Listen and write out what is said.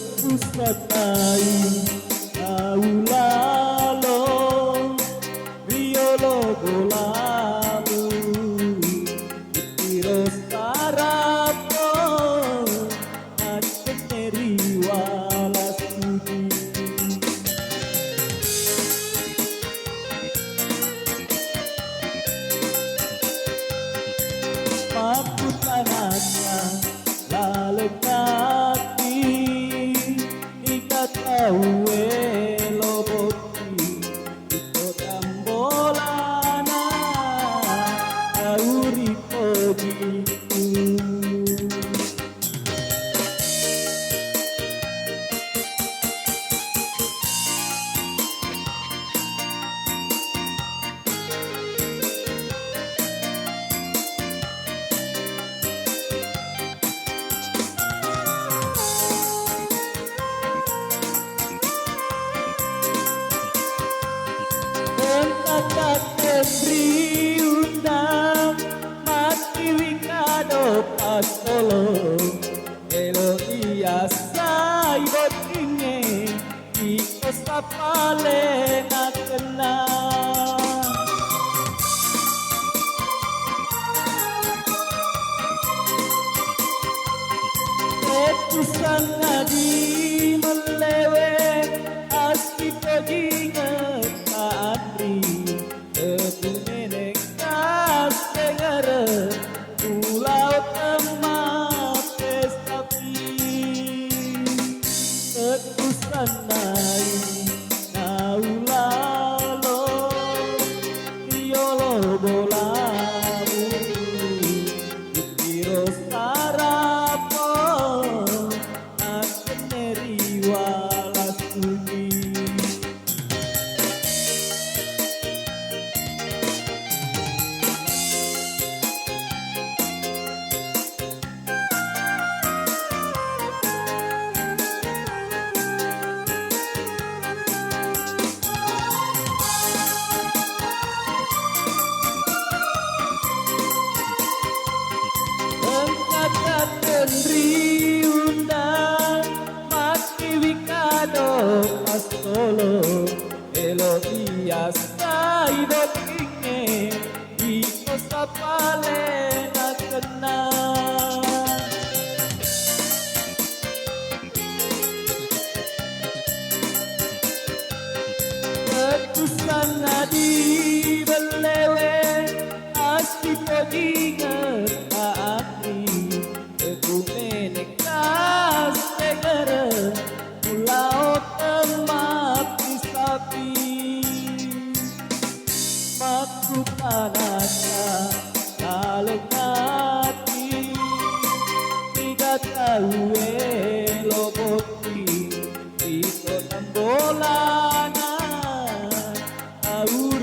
Tepusatai aulalo riolo bolamu Tiros tarapo Aceteri wala sudi Paputanasa lalekati Ikataue loboti Iko tambolana Auri pogiku Katri undang mati wikado pasolo elo iya sai botinge iko sapale nakena Etusan ngadi melewe aski pojinget kaadri Kebumenekas negara pulau temate sapi Ketusan naik naulalo riolo bolamu Tiros tarapo Akeneri wala sudi Kendri undang mati wikado pastolo elo biasa idotinge iko sapale nakena Ketusan nadi belewe asti pojinget kaatri Kebumenekas negara pulau temati sapi Maku tanasa lalengati Tiga taue loboti Iko tambolana Aur